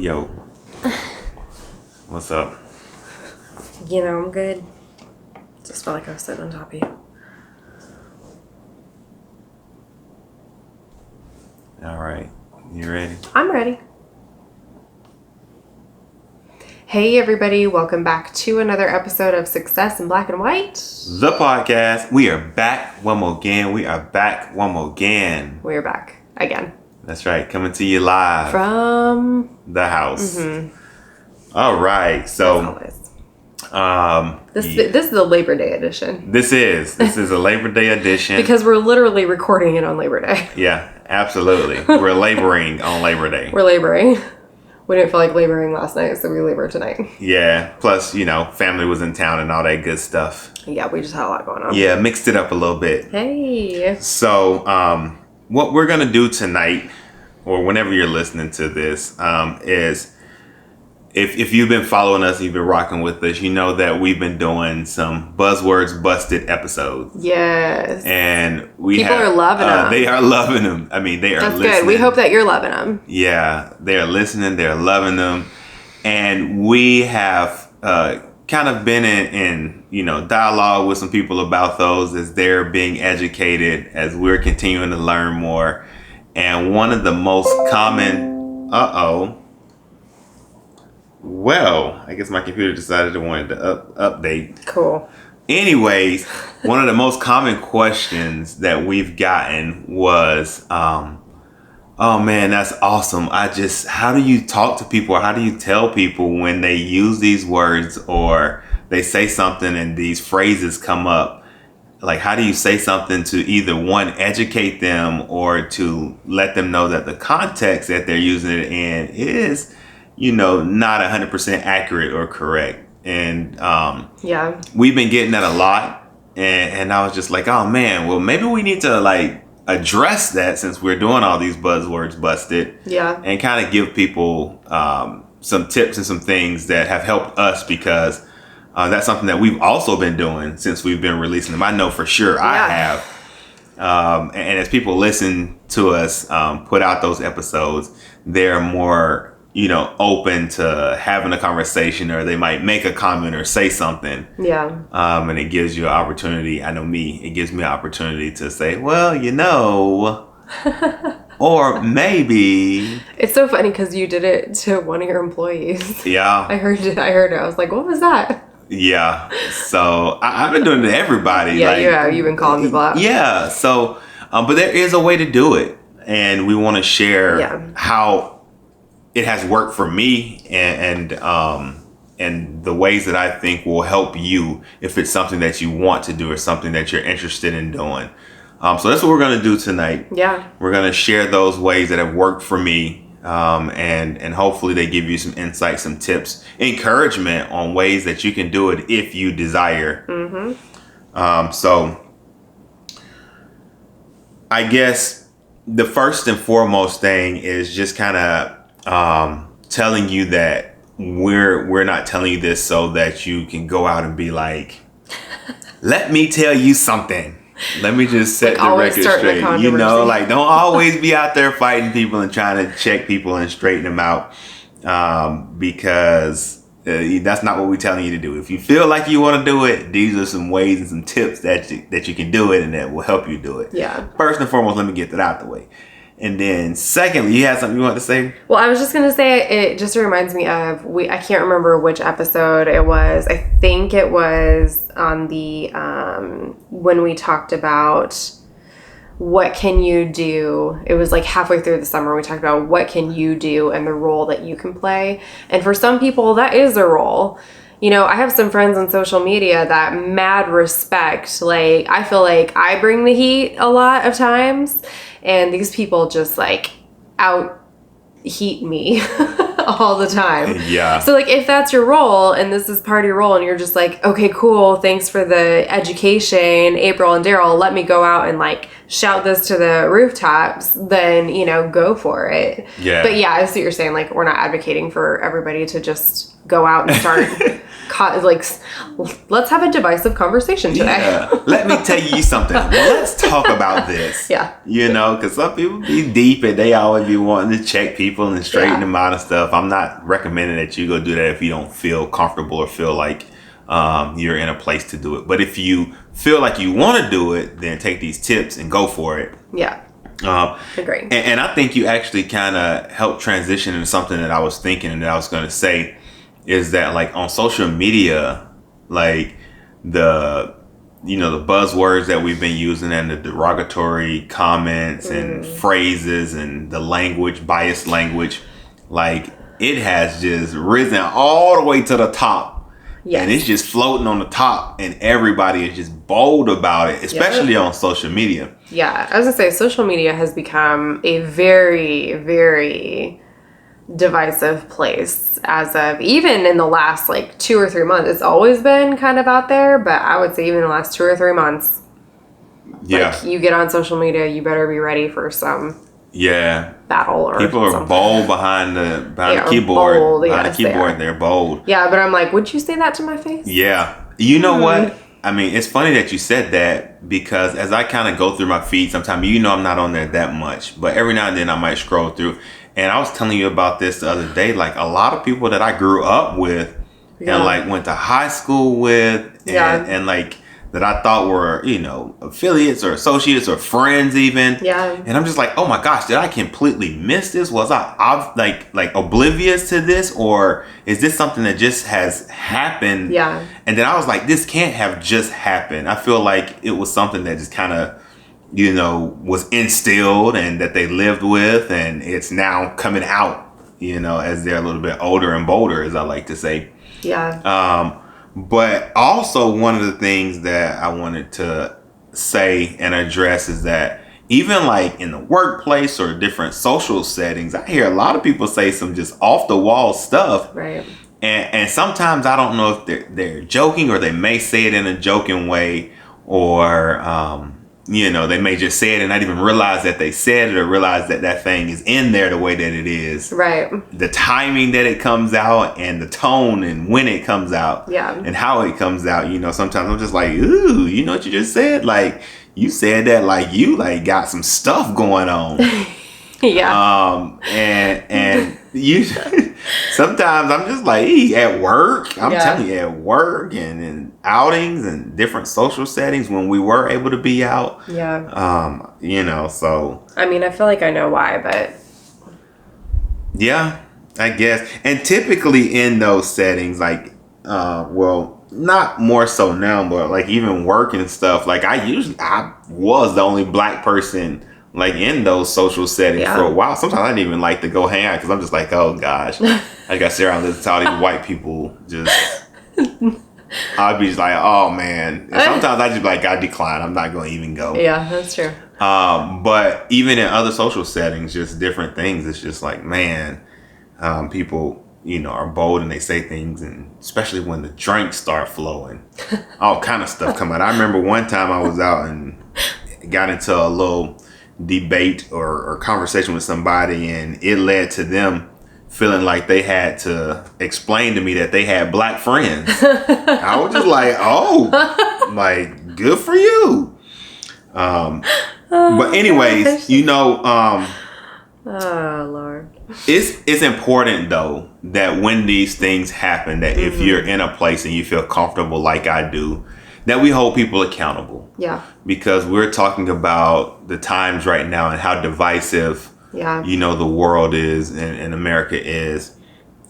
Yo. What's up? You know, I'm good. Just felt like I was sitting on top of you. All right. You ready? I'm ready. Hey, everybody. Welcome back to another episode of Success in Black and White. The podcast. We are back one more again. We're back. We're back again. That's right. Coming to you live. From the house. Mm-hmm. All right. So, this is the Labor Day edition. This is a Labor Day edition. Because we're literally recording it on Labor Day. Yeah, absolutely. We're laboring on Labor Day. We're laboring. We didn't feel like laboring last night, so we labor tonight. Yeah. Plus, family was in town and all that good stuff. Yeah, we just had a lot going on. Yeah, mixed it up a little bit. Hey. So, what we're going to do tonight, or whenever you're listening to this, is if you've been following us, you've been rocking with us, you know that we've been doing some Buzzwords Busted episodes. Yes. And people are loving them. They are loving them. I mean, they are That's listening. Good. We hope that you're loving them. Yeah, they are listening. They're loving them. And we have kind of been in dialogue with some people about those as they're being educated, as we're continuing to learn more. And one of the most common, well, I guess my computer decided it wanted to update. Cool. Anyways, one of the most common questions that we've gotten was, oh man, that's awesome. How do you talk to people, or how do you tell people when they use these words or they say something and these phrases come up? Like, how do you say something to either one, educate them, or to let them know that the context that they're using it in is, not 100% accurate or correct? And we've been getting that a lot. And I was just like, oh man, well, maybe we need to address that, since we're doing all these buzzwords busted. Yeah. And kind of give people some tips and some things that have helped us, because that's something that we've also been doing since we've been releasing them. I know for sure I have. And as people listen to us put out those episodes, they're more open to having a conversation, or they might make a comment or say something. Yeah. And it gives you an opportunity. I know it gives me an opportunity to say, well, or maybe. It's so funny because you did it to one of your employees. Yeah. I heard it. I was like, what was that? Yeah. So I've been doing it to everybody. Yeah, you've been calling people out. Yeah. So, but there is a way to do it. And we want to share how it has worked for me, and the ways that I think will help you if it's something that you want to do or something that you're interested in doing. So that's what we're going to do tonight. Yeah. We're going to share those ways that have worked for me, and hopefully they give you some insight, some tips, encouragement on ways that you can do it if you desire. Mm-hmm. So I guess the first and foremost thing is just kind of telling you that we're not telling you this so that you can go out and be like, let me tell you something. Let me just set the record straight. Don't always be out there fighting people and trying to check people and straighten them out, because that's not what we're telling you to do. If you feel like you want to do it, these are some ways and some tips that you can do it, and that will help you do it. Yeah. First and foremost, let me get that out the way. And then secondly, you had something you wanted to say? Well, I was just going to say, it just reminds me of, I can't remember which episode it was. I think it was on the, when we talked about what can you do. It was like halfway through the summer, we talked about what can you do and the role that you can play. And for some people, that is a role. I have some friends on social media that mad respect. Like, I feel like I bring the heat a lot of times, and these people just out heat me all the time. Yeah. So if that's your role and this is part of your role, and you're just like, okay, cool, thanks for the education, April and Daryl, let me go out and shout this to the rooftops, then, you know, go for it. Yeah. But yeah, I see what you're saying. Like, we're not advocating for everybody to just go out and start, let's have a divisive conversation today. Yeah. Let me tell you something. Well, let's talk about this. Yeah. You know, because some people be deep and they always be wanting to check people and straighten them out and stuff. I'm not recommending that you go do that if you don't feel comfortable or feel like you're in a place to do it. But if you feel like you want to do it, then take these tips and go for it. Yeah. Agree. And I think you actually kind of helped transition into something that I was thinking and that I was going to say is that, like, on social media, like the buzzwords that we've been using and the derogatory comments and phrases and the language, biased language, like it has just risen all the way to the top. Yes. And it's just floating on the top, and everybody is just bold about it, especially on social media. Yeah, I was gonna say social media has become a very, very divisive place as of even in the last like 2 or 3 months. It's always been kind of out there, but I would say even in the last 2 or 3 months. Yeah. Like, you get on social media, you better be ready for some battle or people are something. Bold behind the keyboard. Bold, behind the keyboard, they're bold. Yeah, but I'm like, would you say that to my face? Yeah. You know what? I mean, it's funny that you said that because as I kind of go through my feed sometimes, you know, I'm not on there that much, but every now and then I might scroll through. And I was telling you about this the other day, like a lot of people that I grew up with and like went to high school with and like that I thought were, you know, affiliates or associates or friends even. Yeah. And I'm just like, oh my gosh, did I completely miss this? Was I like oblivious to this? Or is this something that just has happened? Yeah. And then I was like, this can't have just happened. I feel like it was something that just kind of, you know, was instilled and that they lived with, and it's now coming out, you know, as they're a little bit older and bolder, as I like to say. Yeah. But also one of the things that I wanted to say and address is that even like in the workplace or different social settings, I hear a lot of people say some just off the wall stuff. Right. And sometimes I don't know if they're joking, or they may say it in a joking way, or, you know, they may just say it and not even realize that they said it, or realize that that thing is in there the way that it is. Right. The timing that it comes out and the tone and when it comes out. Yeah. And how it comes out. You know, sometimes I'm just like, ooh, you know what you just said? Like, you said that like you like got some stuff going on. Yeah. And you sometimes I'm just like, at work, I'm telling you, at work and in outings and different social settings when we were able to be out. Yeah. You know, so I mean, I feel like I know why, but yeah, I guess. And typically in those settings, like well, not more so now, but like even work and stuff, like I was the only black person like in those social settings for a while. Sometimes I didn't even like to go hang out because I'm just like, oh gosh, I got to sit around and listen to all these white people just. I'd be just like, oh man. And sometimes I just be like, I decline. I'm not going to even go. Yeah, that's true. But even in other social settings, just different things. It's just like, man, people, you know, are bold and they say things, and especially when the drinks start flowing, all kind of stuff come out. I remember one time I was out and got into a little debate or conversation with somebody, and it led to them feeling like they had to explain to me that they had black friends. I was just like, oh, like, good for you. But anyways, you know, oh Lord, it's important though that when these things happen, that if you're in a place and you feel comfortable like I do, that we hold people accountable. Yeah. Because we're talking about the times right now and how divisive, you know, the world is and America is.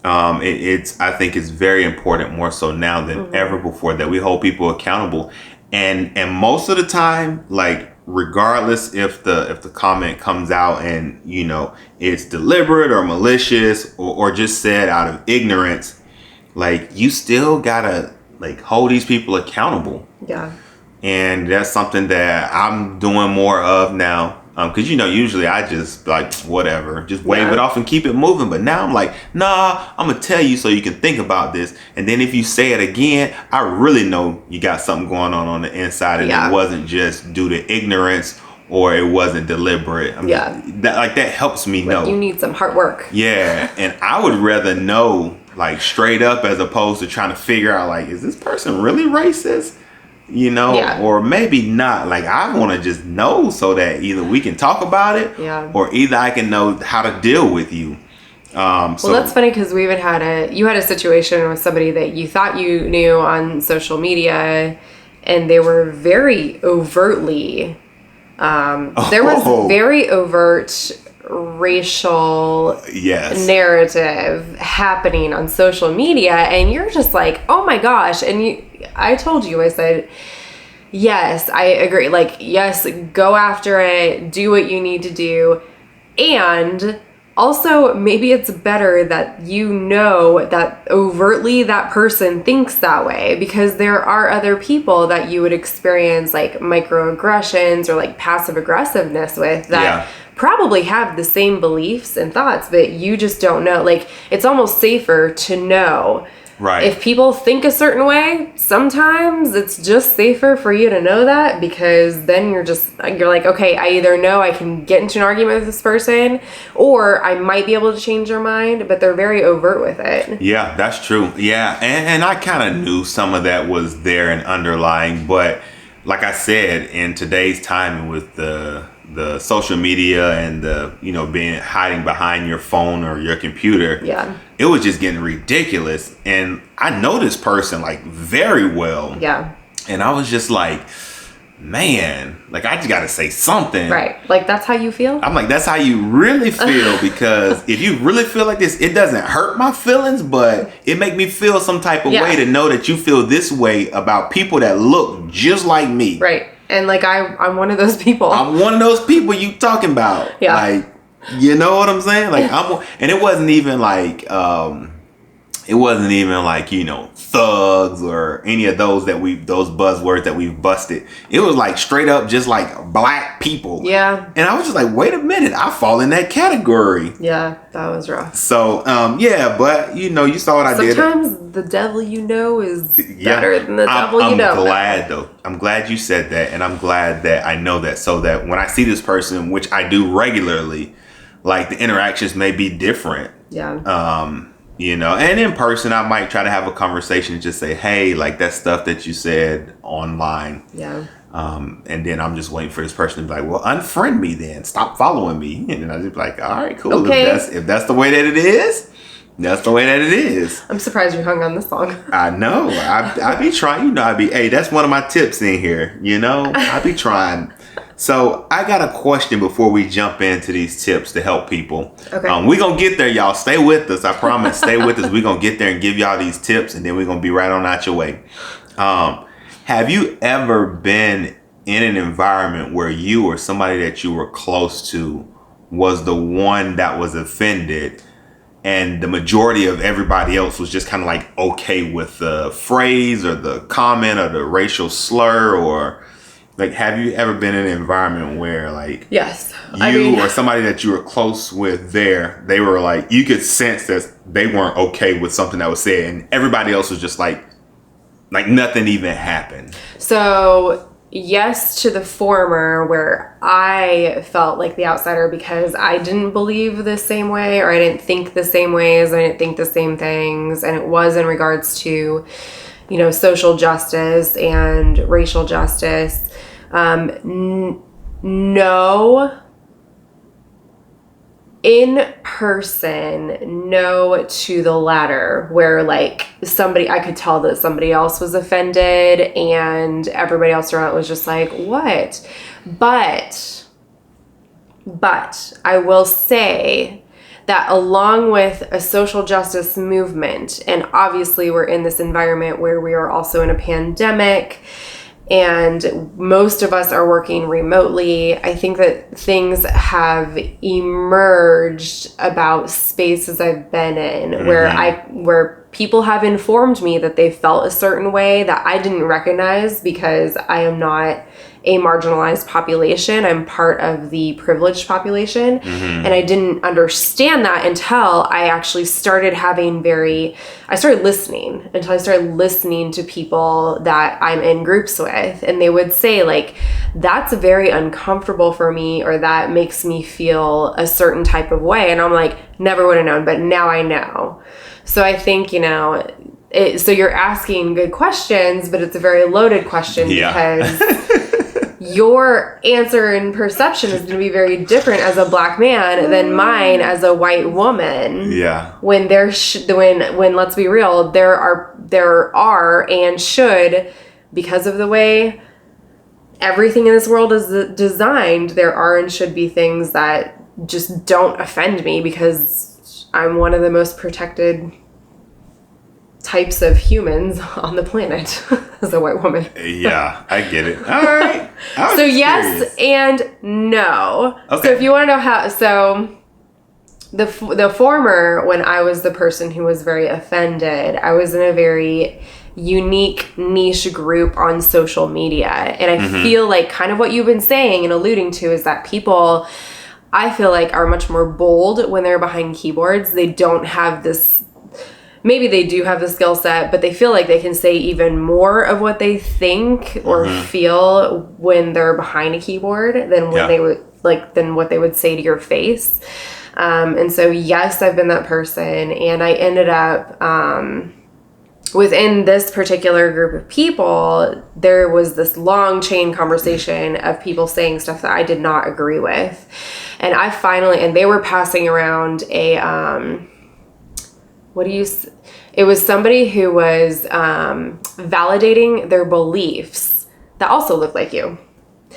I think it's very important, more so now than ever before, that we hold people accountable. And most of the time, like, regardless if the comment comes out and, you know, it's deliberate or malicious or just said out of ignorance, like, you still gotta like hold these people accountable. Yeah. And that's something that I'm doing more of now. Cause you know, usually I just like, whatever, just wave it off and keep it moving. But now I'm like, nah, I'm gonna tell you so you can think about this. And then if you say it again, I really know you got something going on the inside, and it wasn't just due to ignorance or it wasn't deliberate. That helps me know. You need some hard work. Yeah, and I would rather know like straight up as opposed to trying to figure out like, is this person really racist? Or maybe not. Like, I want to just know so that either we can talk about it, or either I can know how to deal with you. Well, that's funny because we even you had a situation with somebody that you thought you knew on social media, and they were very overtly, there was very overt racial narrative happening on social media, and you're just like, oh my gosh. And I told you, I said, yes, I agree. Like, yes, go after it, do what you need to do. And also, maybe it's better that that overtly that person thinks that way, because there are other people that you would experience like microaggressions or like passive aggressiveness with that probably have the same beliefs and thoughts, but you just don't know. Like, it's almost safer to know. Right. If people think a certain way, sometimes it's just safer for you to know that, because then you're like, okay, I either know I can get into an argument with this person, or I might be able to change their mind, but they're very overt with it. Yeah, that's true. Yeah, and I kind of knew some of that was there and underlying, but like I said, in today's time with the social media and the being hiding behind your phone or your computer, it was just getting ridiculous. And I know this person like very well, and I was just like, man, like, I just gotta say something. Right. Like, that's how you feel? I'm like, that's how you really feel, because if you really feel like this, it doesn't hurt my feelings, but it make me feel some type of way to know that you feel this way about people that look just like me. Right. And like, I'm one of those people. I'm one of those people you talking about. Yeah. Like, you know what I'm saying? Like, and it wasn't even like, thugs or any of those buzzwords that we've busted. It was like straight up just like black people. Yeah. And I was just like, wait a minute, I fall in that category. Yeah, that was rough. So, but you saw what I did. Sometimes the devil is better than the devil you know. I'm glad though. I'm glad you said that, and I'm glad that I know that, so that when I see this person, which I do regularly, like, the interactions may be different. Yeah. And in person, I might try to have a conversation and just say, hey, like, that stuff that you said online. Yeah. And then I'm just waiting for this person to be like, well, unfriend me then. Stop following me. And then I just be like, all right, cool. Okay. If that's the way that it is, that's the way that it is. I'm surprised you hung on this long. I know. I be trying. Hey, that's one of my tips in here. I be trying. So I got a question before we jump into these tips to help people. Okay. We're going to get there, y'all. Stay with us. I promise. Stay with us. We're going to get there and give y'all these tips, and then we're going to be right on out your way. Have you ever been in an environment where you or somebody that you were close to was the one that was offended, and the majority of everybody else was just kind of like okay with the phrase or the comment or the racial slur? Or like, have you ever been in an environment where like, yes, or somebody that you were close with they were like, you could sense that they weren't okay with something that was said, and everybody else was just like nothing even happened? So yes to the former, where I felt like the outsider because I didn't believe the same way, or I didn't think the same ways, I didn't think the same things, and it was in regards to social justice and racial justice. No. In person, no to the latter, where like I could tell that somebody else was offended and everybody else around was just like, what? But I will say that along with a social justice movement, and obviously we're in this environment where we are also in a pandemic, and most of us are working remotely, I think that things have emerged about spaces I've been in where people have informed me that they felt a certain way that I didn't recognize because I am not a marginalized population. I'm part of the privileged population. And I didn't understand that until I actually started listening, until I started listening to people that I'm in groups with. And they would say, like, that's very uncomfortable for me, or that makes me feel a certain type of way. And I'm like, never would have known, but now I know. So I think, so you're asking good questions, but it's a very loaded question because your answer and perception is going to be very different as a Black man than mine as a white woman. Yeah. When when let's be real, there are and should, because of the way everything in this world is designed, there are and should be things that just don't offend me because I'm one of the most protected types of humans on the planet as a white woman. Yeah, I get it. All right. So yes and no. Okay. So if you want to know how, so the former, when I was the person who was very offended, I was in a very unique niche group on social media. And I feel like kind of what you've been saying and alluding to is that people, I feel like, are much more bold when they're behind keyboards. They don't have this, maybe they do have the skill set, but they feel like they can say even more of what they think or feel when they're behind a keyboard than when they would, than what they would say to your face. And so, yes, I've been that person. And I ended up, within this particular group of people, there was this long chain conversation of people saying stuff that I did not agree with. And and they were passing around it was somebody who was validating their beliefs that also look like you.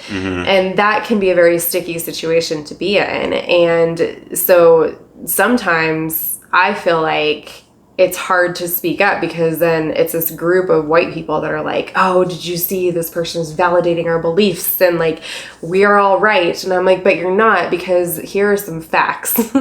And that can be a very sticky situation to be in. And so sometimes I feel like it's hard to speak up because then it's this group of white people that are like, oh, did you see this person's validating our beliefs? And like, we are all right. And I'm like, but you're not, because here are some facts.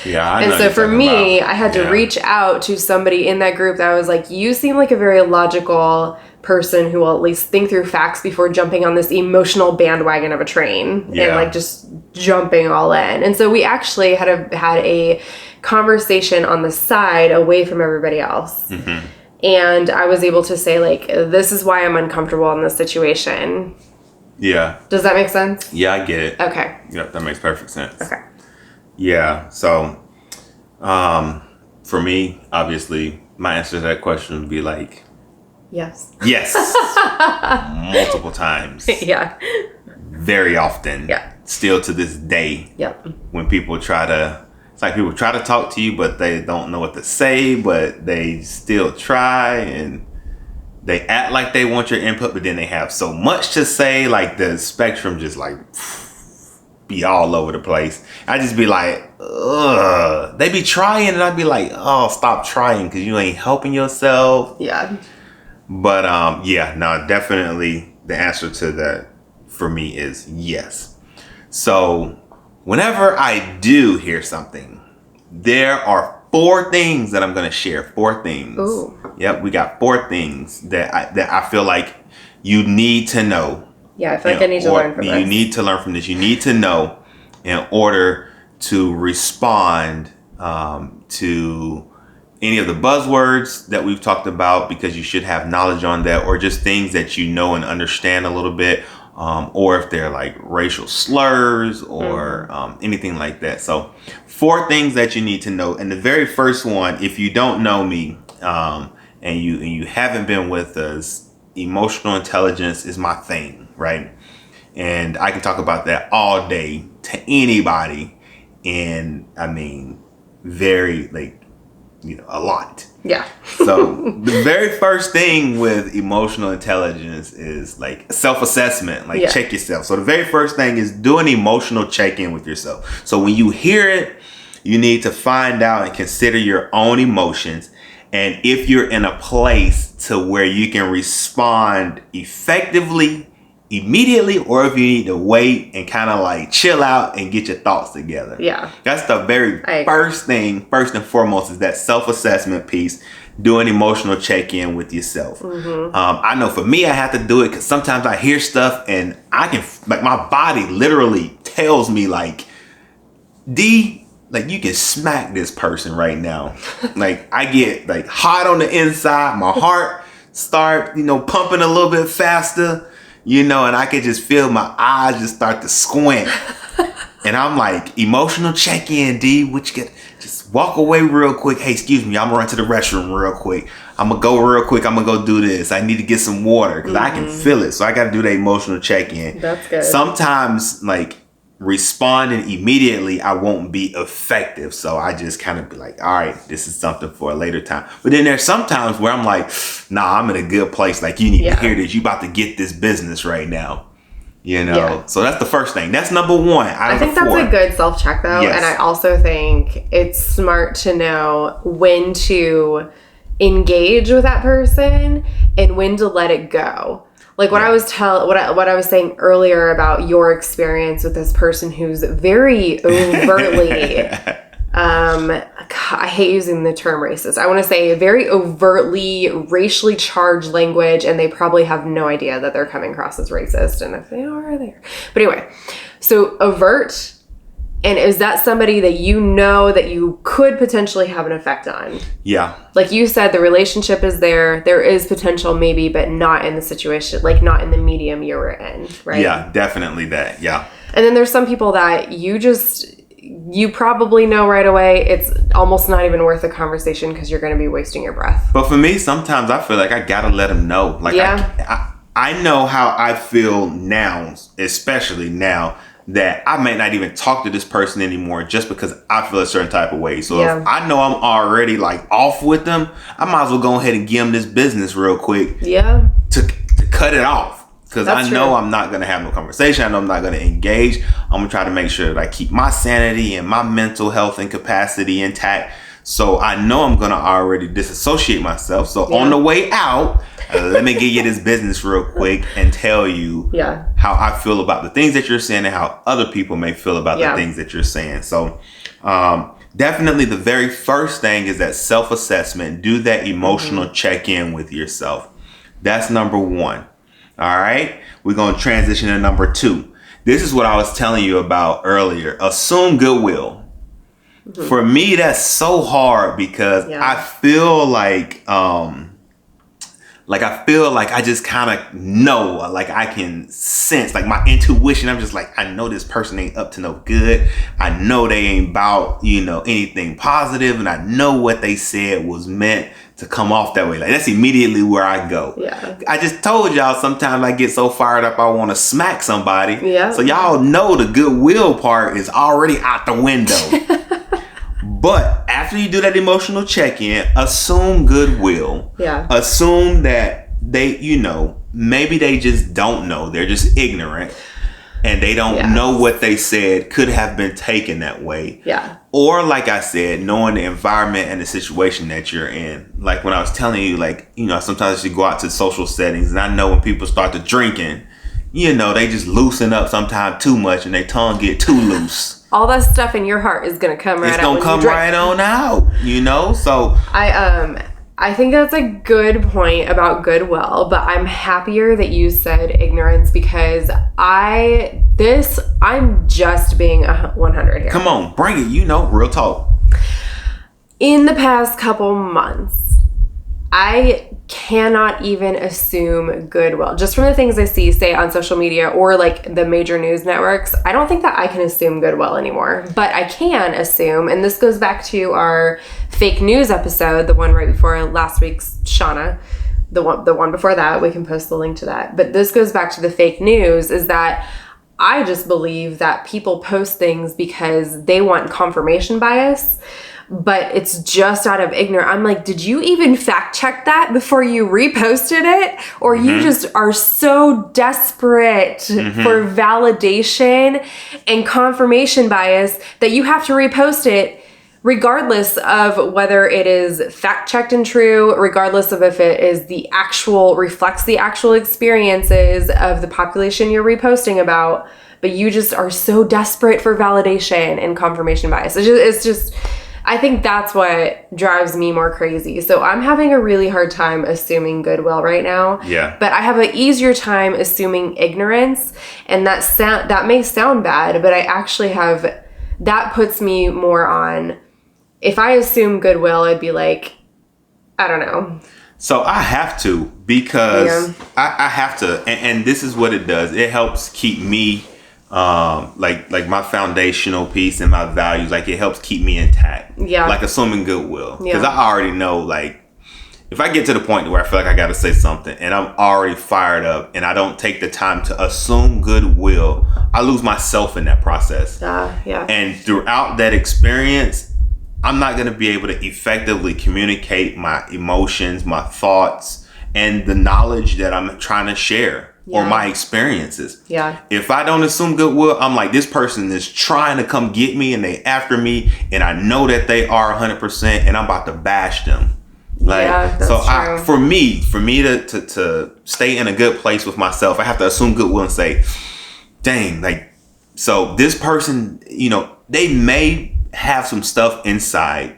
Yeah. And so for me, I had to reach out to somebody in that group that was like, you seem like a very logical person who will at least think through facts before jumping on this emotional bandwagon of a train and like just jumping all in. And so we actually had a conversation on the side away from everybody else. And I was able to say, like, this is why I'm uncomfortable in this situation. Yeah. Does that make sense? Yeah, I get it. Okay. Yep, that makes perfect sense. Okay. Yeah. So, for me, obviously, my answer to that question would be like, yes. Yes. Multiple times. Yeah. Very often. Yeah. Still to this day. Yep. When people try to talk to you, but they don't know what to say, but they still try, and they act like they want your input, but then they have so much to say, like the spectrum just like be all over the place. I just be like, ugh. They be trying, and I'd be like, oh, stop trying, because you ain't helping yourself. Yeah. But definitely the answer to that for me is yes. So whenever I do hear something, there are 4 things that I'm going to share. 4 things. Ooh. Yep, we got 4 things that I feel like you need to know. Yeah, I feel like I need to learn from this. You need to learn from this. You need to know in order to respond to any of the buzzwords that we've talked about, because you should have knowledge on that, or just things that you know and understand a little bit. Or if they're like racial slurs or anything like that. So 4 things that you need to know. And the very first one, if you don't know me and you haven't been with us, emotional intelligence is my thing, right? And I can talk about that all day to anybody. And I mean, very a lot. Yeah. So the very first thing with emotional intelligence is like self-assessment, check yourself. So the very first thing is do an emotional check-in with yourself. So when you hear it, you need to find out and consider your own emotions. And if you're in a place to where you can respond effectively immediately or if you need to wait and kind of like chill out and get your thoughts together. Yeah. That's the very first thing, first and foremost, is that self-assessment piece, doing emotional check-in with yourself. Mm-hmm. I know for me, I have to do it because sometimes I hear stuff and I can, like, my body literally tells me like, D, like, you can smack this person right now. Like, I get like hot on the inside, my heart start, pumping a little bit faster, and I could just feel my eyes just start to squint. And I'm like, emotional check-in, D, which get just walk away real quick. Hey, excuse me, I'm gonna run to the restroom real quick. I'm gonna go real quick. I'm gonna go do this. I need to get some water because I can feel it. So I got to do the emotional check-in. That's good. Sometimes, like, responding immediately, I won't be effective. So I just kind of be like, all right, this is something for a later time. But then there's sometimes where I'm like, nah, I'm in a good place. Like, you need to hear this. You about to get this business right now. So that's the first thing. That's number one. I think that's a good self-check though. Yes. And I also think it's smart to know when to engage with that person and when to let it go. Like what I was what I was saying earlier about your experience with this person who's very overtly I hate using the term racist. I want to say very overtly racially charged language, and they probably have no idea that they're coming across as racist, and if they are, they are. But anyway, so overt, and is that somebody that that you could potentially have an effect on? Yeah. Like you said, the relationship is there. There is potential maybe, but not in the situation, like not in the medium you were in, right? Yeah, definitely that. Yeah. And then there's some people that you probably know right away it's almost not even worth a conversation because you're going to be wasting your breath. But for me, sometimes I feel like I got to let them know. Like, I know how I feel now, especially now, that I may not even talk to this person anymore just because I feel a certain type of way. So if I know I'm already like off with them, I might as well go ahead and give them this business real quick. Yeah. To cut it off. Because I know I'm not going to have no conversation. I know I'm not going to engage. I'm going to try to make sure that I keep my sanity and my mental health and capacity intact. So I know I'm going to already disassociate myself. So on the way out, let me give you this business real quick and tell you how I feel about the things that you're saying and how other people may feel about the things that you're saying. So definitely the very first thing is that self-assessment. Do that emotional check-in with yourself. That's number one. All right, we're going to transition to number two. This is what I was telling you about earlier. Assume goodwill. Mm-hmm. For me, that's so hard because I feel like I just kind of know, like I can sense, like my intuition. I'm just like, I know this person ain't up to no good. I know they ain't about, anything positive, and I know what they said was meant to come off that way. Like that's immediately where I go. Yeah. I just told y'all sometimes I get so fired up I want to smack somebody. Yeah. So y'all know the goodwill part is already out the window. But after you do that emotional check-in, assume goodwill. Yeah. Assume that they, maybe they just don't know. They're just ignorant. And they don't know what they said could have been taken that way. Yeah. Or like I said, knowing the environment and the situation that you're in. Like when I was telling you, sometimes you go out to social settings and I know when people start to drinking, they just loosen up sometimes too much and their tongue get too loose. All that stuff in your heart is going to come right out. It's going to come right on out, So I think that's a good point about goodwill, but I'm happier that you said ignorance because I'm just being 100 here. Come on, bring it, real talk. In the past couple months, I cannot even assume goodwill. Just from the things I see, say on social media or like the major news networks, I don't think that I can assume goodwill anymore. But I can assume, and this goes back to our fake news episode, the one right before last week's Shauna, the one before that, we can post the link to that. But this goes back to the fake news, is that I just believe that people post things because they want confirmation bias. But it's just out of ignorance. I'm like, did you even fact check that before you reposted it? Or you just are so desperate for validation and confirmation bias that you have to repost it regardless of whether it is fact checked and true, regardless of if it is reflects the actual experiences of the population you're reposting about, but you just are so desperate for validation and confirmation bias. It's just I think that's what drives me more crazy. So I'm having a really hard time assuming goodwill right now. Yeah. But I have an easier time assuming ignorance, and that may sound bad, but I actually have, that puts me more on, if I assume goodwill, I'd be like, I don't know. So I have to, because I have to, and this is what it does. It helps keep me, like my foundational piece and my values, like it helps keep me intact. Yeah. Like assuming goodwill. Because Yeah. I already know, like, if I get to the point where I feel like I got to say something and I'm already fired up and I don't take the time to assume goodwill, I lose myself in that process. Yeah. And throughout that experience, I'm not going to be able to effectively communicate my emotions, my thoughts, and the knowledge that I'm trying to share or my experiences. Yeah. If I don't assume goodwill, I'm like, this person is trying to come get me and they after me, and I know that they are 100%, and I'm about to bash them. Like, Yeah, that's true. for me to stay in a good place with myself, I have to assume goodwill and say, dang, like, so this person, they may have some stuff inside,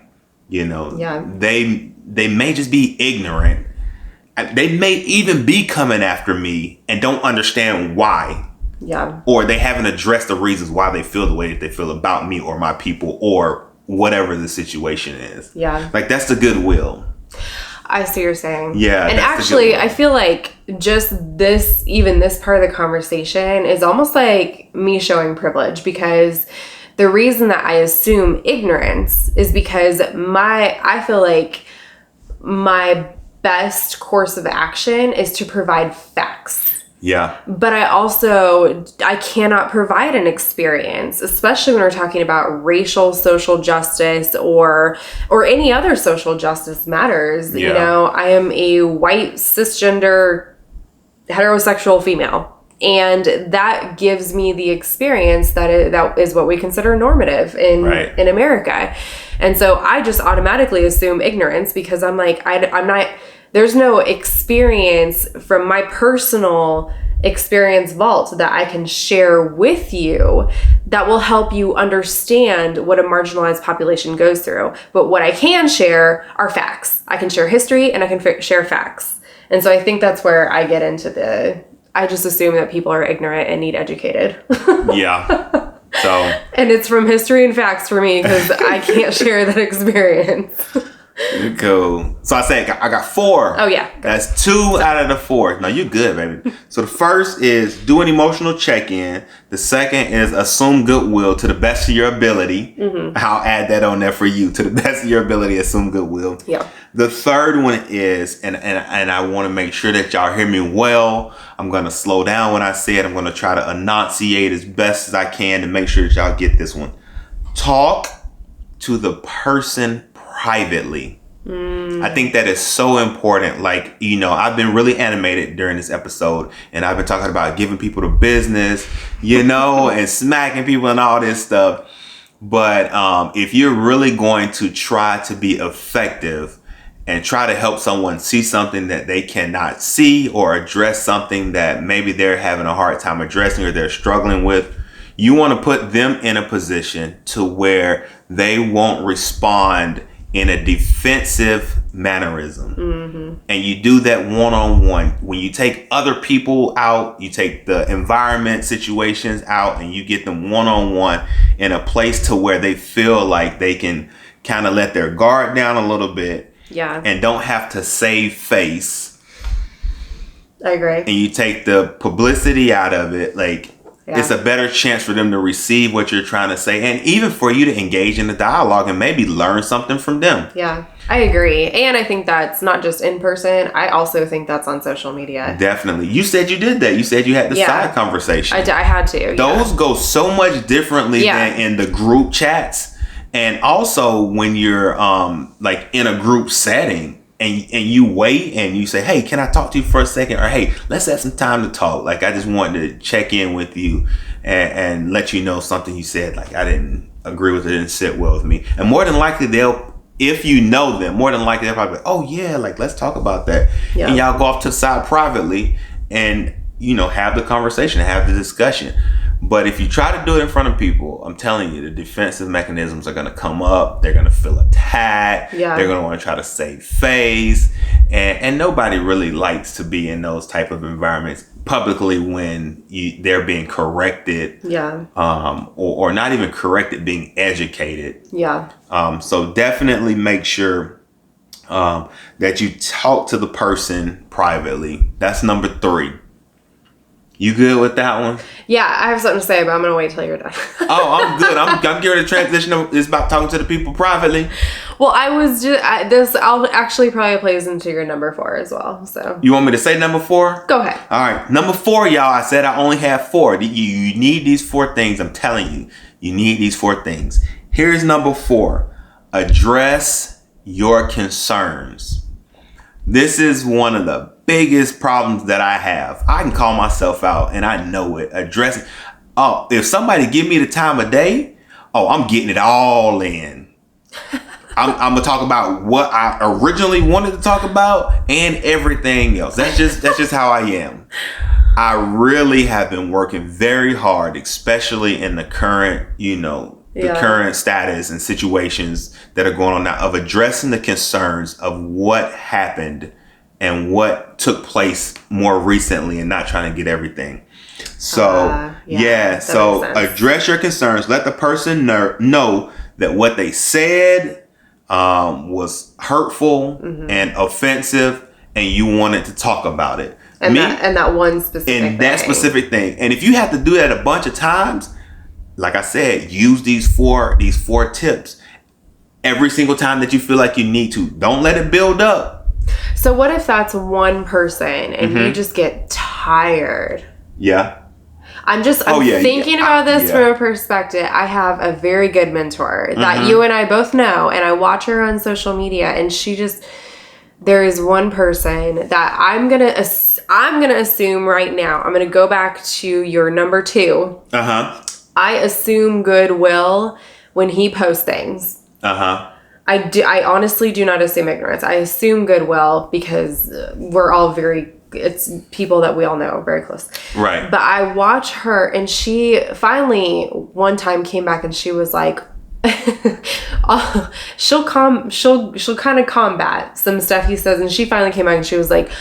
Yeah. they may just be ignorant. They may even be coming after me and don't understand why, Yeah. or they haven't addressed the reasons why they feel the way that they feel about me or my people or whatever the situation is. Yeah. Like, that's the goodwill. I see what you're saying. Yeah. And that's the actually, goodwill. I feel like just this part of the conversation is almost like me showing privilege, because the reason that I assume ignorance is because I feel like my best course of action is to provide facts. Yeah. But I cannot provide an experience, especially when we're talking about racial social justice or any other social justice matters. Yeah. I am a white cisgender heterosexual female, and that gives me the experience that is what we consider normative in America. And so I just automatically assume ignorance, because I'm like, I'm not, there's no experience from my personal experience vault that I can share with you that will help you understand what a marginalized population goes through. But what I can share are facts. I can share history and I can share facts. And so I think that's where I get into I just assume that people are ignorant and need educated. Yeah. So. And it's from history and facts for me, because I can't share that experience. Cool. So I say I got 4. Oh, yeah. That's 2 out of the 4. No, you good, baby. So the first is do an emotional check-in. The second is assume goodwill to the best of your ability. Mm-hmm. I'll add that on there for you. To the best of your ability, assume goodwill. Yeah. The third one is, and I want to make sure that y'all hear me well. I'm going to slow down when I say it. I'm going to try to enunciate as best as I can to make sure that y'all get this one. Talk to the person privately. I think that is so important. Like, I've been really animated during this episode, and I've been talking about giving people the business, and smacking people and all this stuff. But if you're really going to try to be effective and try to help someone see something that they cannot see, or address something that maybe they're having a hard time addressing or they're struggling with, you want to put them in a position to where they won't respond in a defensive mannerism. Mm-hmm. And you do that one-on-one. When you take other people out, you take the environment situations out, and you get them one-on-one in a place to where they feel like they can kind of let their guard down a little bit. Yeah. And don't have to save face. I agree. And you take the publicity out of it. Like, it's a better chance for them to receive what you're trying to say, and even for you to engage in the dialogue and maybe learn something from them. Yeah, I agree. And I think that's not just in person. I also think that's on social media. Definitely. You said you did that. You said you had the side conversation. I had to. Those go so much differently than in the group chats. And also when you're like in a group setting, and you wait and you say, hey, can I talk to you for a second? Or, hey, let's have some time to talk. Like, I just wanted to check in with you. and let you know something you said, like, I didn't agree with it, didn't sit well with me. And more than likely if you know them, more than likely they'll probably be, oh yeah, like, let's talk about that. Yeah. And y'all go off to the side privately and, have the conversation, have the discussion. But if you try to do it in front of people, I'm telling you, the defensive mechanisms are going to come up. They're going to feel attacked. Yeah. They're going to want to try to save face. And nobody really likes to be in those type of environments publicly when they're being corrected. Yeah. Or not even corrected, being educated. Yeah. So definitely make sure that you talk to the person privately. That's number 3. You good with that one? Yeah, I have something to say, but I'm gonna wait till you're done. Oh, I'm good. I'm getting ready to transition. It's about talking to the people privately. Well, this actually probably plays into your number 4 as well. So you want me to say number 4? Go ahead. All right, number 4, y'all. I said I only have 4. You need these 4 things. I'm telling you, you need these 4 things. Here's number 4: address your concerns. This is one of the biggest problems that I have. I can call myself out and I know it. Addressing. Oh, if somebody give me the time of day, I'm getting it all in. I'm gonna talk about what I originally wanted to talk about and everything else. That's just how I am. I really have been working very hard, especially in the current, current status and situations that are going on now, of addressing the concerns of what happened and what took place more recently, and not trying to get everything. So so address your concerns. Let the person know that what they said was hurtful and offensive, and you wanted to talk about it. And that one specific thing. And if you have to do that a bunch of times, like I said, use these four tips every single time that you feel like you need to. Don't let it build up. So what if that's one person and you just get tired? Yeah. I'm thinking about this from a perspective. I have a very good mentor that you and I both know, and I watch her on social media, and there is one person that I'm gonna assume right now. I'm gonna go back to your number 2. I assume goodwill when he posts things. I honestly do not assume ignorance. I assume goodwill because we're all it's people that we all know very close. Right. But I watch her, and she finally one time came back and she was like, she'll kind of combat some stuff he says, and she finally came back and she was like,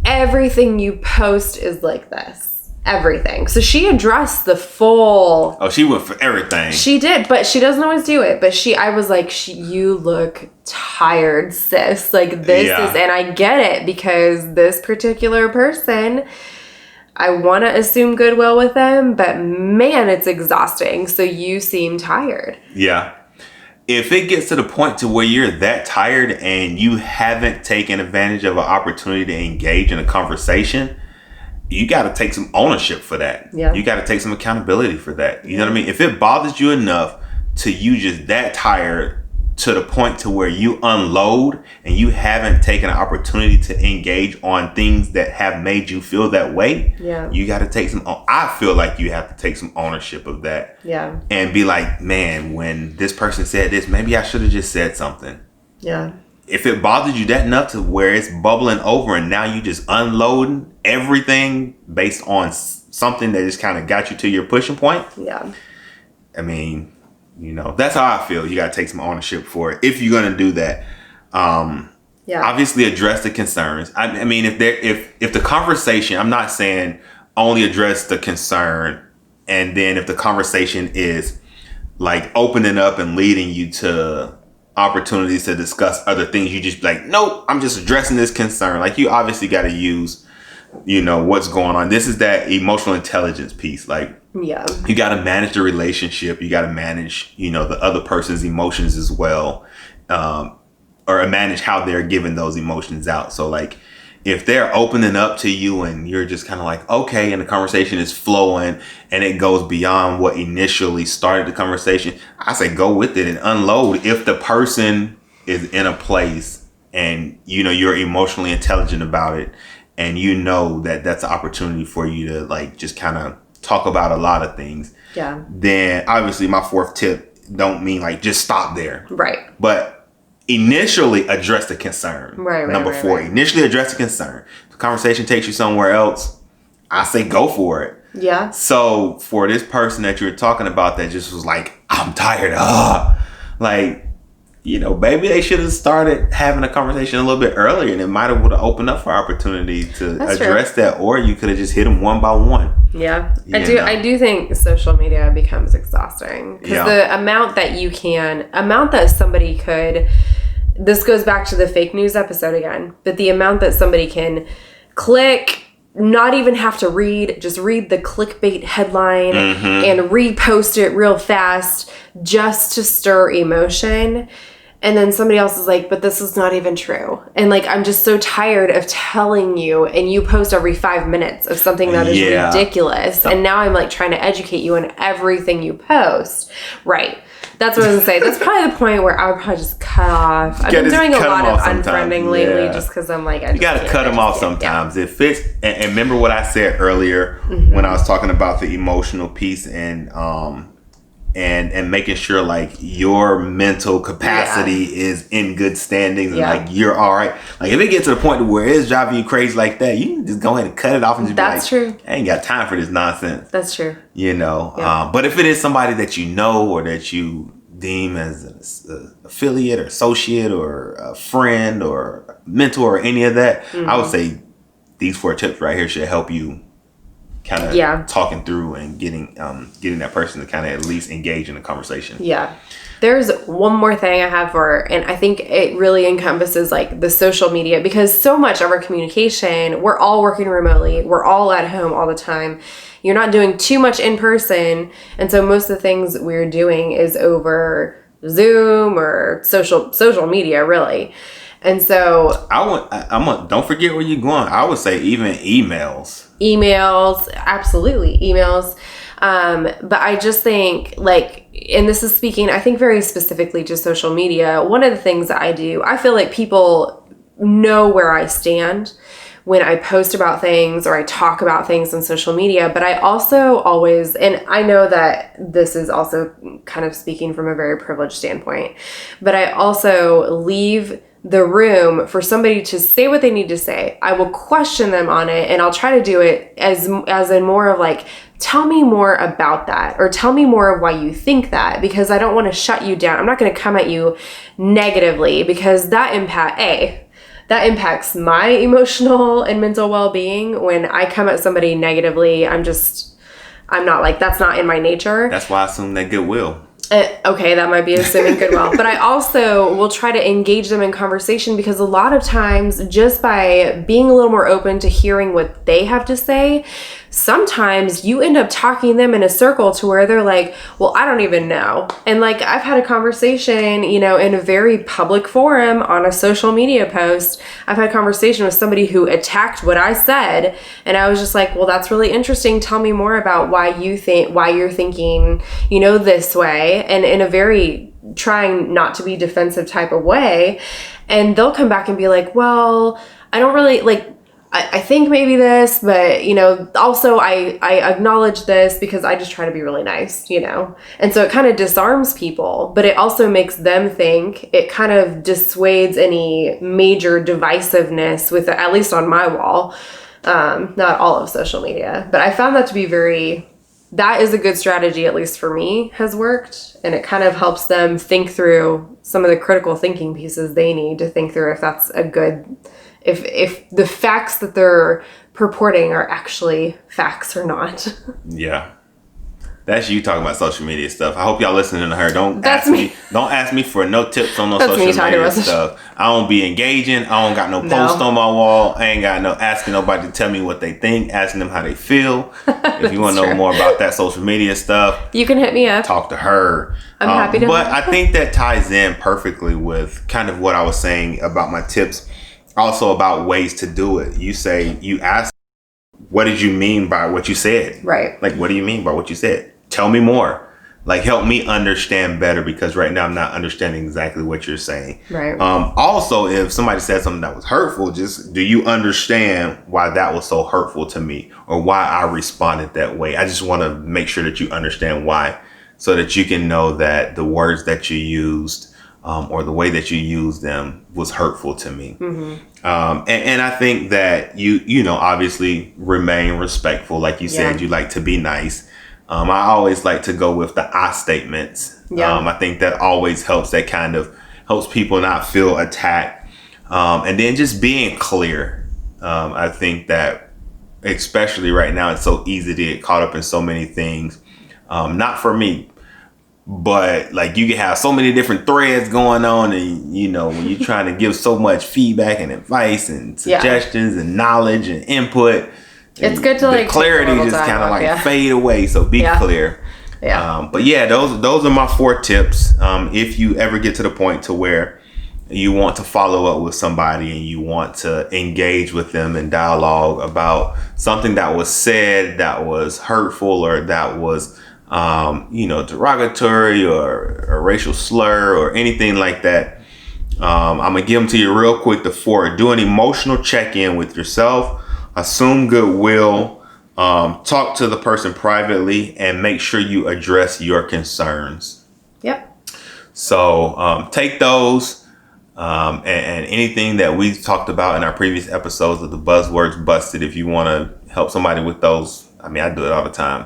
everything you post is like this. Everything. So she addressed the full... Oh, she went for everything. She did, but she doesn't always do it. But I was like, you look tired, sis. Like, this is... And I get it, because this particular person, I want to assume goodwill with them, but man, it's exhausting. So you seem tired. Yeah. If it gets to the point to where you're that tired and you haven't taken advantage of an opportunity to engage in a conversation, you got to take some ownership for that. Yeah. You got to take some accountability for that. You know what I mean? If it bothers you enough to you just that tired to the point to where you unload and you haven't taken an opportunity to engage on things that have made you feel that way, you got to take I feel like you have to take some ownership of that. Yeah. And be like, man, when this person said this, maybe I should have just said something. Yeah. If it bothers you that enough to where it's bubbling over and now you just unloading everything based on something that just kind of got you to your pushing point. Yeah. I mean, that's how I feel. You got to take some ownership for it if you're going to do that. Obviously address the concerns. I mean, if the conversation, I'm not saying only address the concern, and then if the conversation is like opening up and leading you to opportunities to discuss other things, you just be like, nope, I'm just addressing this concern. Like, you obviously got to use, what's going on. This is that emotional intelligence piece. Like, you got to manage the relationship. You got to manage, the other person's emotions as well, or manage how they're giving those emotions out. So, like, if they're opening up to you and you're just kind of like, okay, and the conversation is flowing and it goes beyond what initially started the conversation, I say go with it and unload. If the person is in a place and, you're emotionally intelligent about it, and that that's an opportunity for you to, like, just kind of talk about a lot of things. Yeah. Then obviously my fourth tip don't mean like just stop there. Right. But initially address the concern. Right. Number 4, initially address the concern. If the conversation takes you somewhere else, I say go for it. Yeah. So for this person that you were talking about that just was like, I'm tired. Like, you know, maybe they should have started having a conversation a little bit earlier, and it might have would have opened up for opportunity to address that, or you could have just hit them one by one. Yeah, I do think social media becomes exhausting because the amount that somebody could. This goes back to the fake news episode again, but the amount that somebody can click, not even have to read, just read the clickbait headline and repost it real fast just to stir emotion. And then somebody else is like, but this is not even true. And like, I'm just so tired of telling you, and you post every 5 minutes of something that is ridiculous. And now I'm like trying to educate you on everything you post. Right. That's what I was gonna say. That's probably the point where I would probably just cut off. I've been doing a lot of unfriending lately just because I'm like, you gotta cut them off sometimes. It fits. And remember what I said earlier when I was talking about the emotional piece and making sure like your mental capacity is in good standings and like you're all right. Like if it gets to the point where it's driving you crazy like that, you can just go ahead and cut it off and just be like, true. I ain't got time for this nonsense. That's true. You know, but if it is somebody that you know or that you deem as an affiliate or associate or a friend or mentor or any of that, I would say these 4 tips right here should help you kind of talking through and getting that person to kind of at least engage in the conversation. Yeah. There's one more thing I have and I think it really encompasses like the social media, because so much of our communication, we're all working remotely. We're all at home all the time. You're not doing too much in person. And so most of the things we're doing is over Zoom or social media, really. And so don't forget where you're going. I would say even emails, absolutely emails. But I just think like, and this is speaking, I think very specifically to social media. One of the things that I do, I feel like people know where I stand when I post about things or I talk about things on social media, but I also always, and I know that this is also kind of speaking from a very privileged standpoint, but I also leave the room for somebody to say what they need to say. I will question them on it, and I'll try to do it as in more of like, tell me more about that, or tell me more of why you think that, because I don't want to shut you down. I'm not going to come at you negatively, because that impacts my emotional and mental well-being. When I come at somebody negatively, I'm not like, that's not in my nature. That's why I assume that goodwill. Okay, that might be assuming goodwill. But I also will try to engage them in conversation, because a lot of times just by being a little more open to hearing what they have to say, sometimes you end up talking them in a circle to where they're like, well, I don't even know. And like, I've had a conversation, in a very public forum on a social media post. I've had a conversation with somebody who attacked what I said. And I was just like, well, that's really interesting. Tell me more about why you're thinking, this way. And in a very trying not to be defensive type of way. And they'll come back and be like, well, I don't really I think maybe this, but, also I acknowledge this because I just try to be really nice, And so it kind of disarms people, but it also makes them think. It kind of dissuades any major divisiveness at least on my wall. Not all of social media, but I found that to be that is a good strategy, at least for me, has worked. And it kind of helps them think through some of the critical thinking pieces they need to think through if that's a good... If the facts that they're purporting are actually facts or not. Yeah. That's you talking about social media stuff. I hope y'all listening to her. Don't ask me for no tips on social media stuff. I don't be engaging. I don't got no post on my wall. I ain't got no asking nobody to tell me what they think, asking them how they feel. If you want to know more about that social media stuff, you can hit me up. Talk to her. I'm happy to. But I think that ties in perfectly with kind of what I was saying about my tips. Also about ways to do it. You ask, what did you mean by what you said? Right. Like, what do you mean by what you said? Tell me more. like help me understand better, because right now I'm not understanding exactly what you're saying. Right. Also, if somebody said something that was hurtful, just do you understand why that was so hurtful to me, or why I responded that way? I just want to make sure that you understand why, so that you can know that the words that you used, or the way that you used them, was hurtful to me. And I think that you know, obviously remain respectful. Like you said, you like to be nice. I always like to go with the I statements. I think that always helps. That kind of helps people not feel attacked. And then just being clear. I think that especially right now, it's so easy to get caught up in so many things. Not for me, but like you can have so many different threads going on, and you know, when you're trying to give so much feedback and advice and suggestions and knowledge and input, it's good to like clarity just kind of like fade away. So be clear. But yeah, those are my 4 tips. If you ever get to the point to where you want to follow up with somebody and you want to engage with them in dialogue about something that was said that was hurtful, or that was you know, derogatory, or a racial slur, or anything like that, I'm gonna give them to you real quick. The 4: do an emotional check-in with yourself, assume goodwill, talk to the person privately, and make sure you address your concerns. So take those, and anything that we talked about in our previous episodes of the Buzzwords Busted. If you want to help somebody with those, I mean, I do it all the time.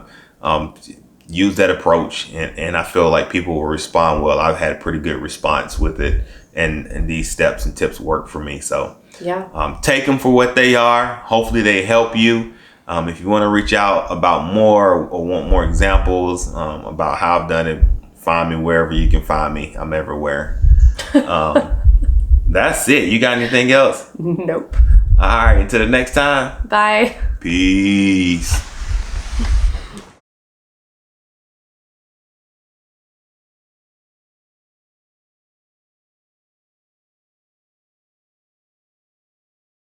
Use that approach, and I feel like people will respond well. I've had a pretty good response with it, and these steps and tips work for me. So take them for what they are. Hopefully they help you. If you want to reach out about more, or want more examples about how I've done it, find me wherever you can find me. I'm everywhere. That's it. You got anything else? Nope. All right, until the next time. Bye. Peace.